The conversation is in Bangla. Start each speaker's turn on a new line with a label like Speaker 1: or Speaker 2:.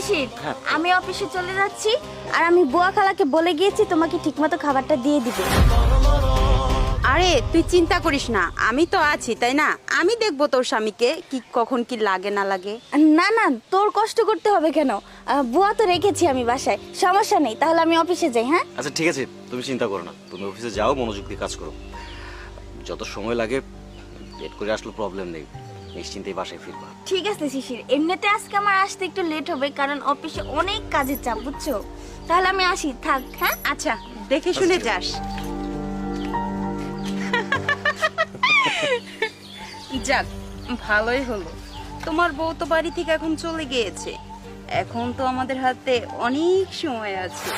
Speaker 1: শিশির,
Speaker 2: হ্যাঁ।
Speaker 1: আমি অফিসে চলে যাচ্ছি আর আমি বুয়া খালাকে বলে গিয়েছি তোমাকে ঠিকমতো খাবারটা দিয়ে দিবে।
Speaker 3: আরে তুই চিন্তা করিস না, আমি তো আছি তাই না? আমি দেখবো তোর স্বামীকে কি কখন কি লাগে না লাগে।
Speaker 1: না না, তোর কষ্ট করতে হবে কেন? বুয়া তো রেখেছি আমি বাসায়, সমস্যা নেই। তাহলে আমি অফিসে যাই। হ্যাঁ
Speaker 2: আচ্ছা ঠিক আছে, তুমি চিন্তা করো না, তুমি অফিসে যাও, মনোযোগ দিয়ে কাজ করো। যত সময় লাগে লেট করে আসলে প্রবলেম নেই, নিশ্চিন্তেই বাসায় ফিরবা।
Speaker 1: ঠিক আছে শিশির, এমনিতে আজকে আমার আসতে একটু লেট হবে কারণ অফিসে অনেক কাজের চাপ, বুঝছো? তাহলে আমি আসি, থাক। হ্যাঁ
Speaker 3: আচ্ছা দেখে শুনে
Speaker 2: আচ্ছা।
Speaker 3: যাস। যাক, ভালোই হলো। তোমার বউ তো বাড়ি থেকে এখন চলে গিয়েছে, এখন তো আমাদের হাতে অনেক সময় আছে।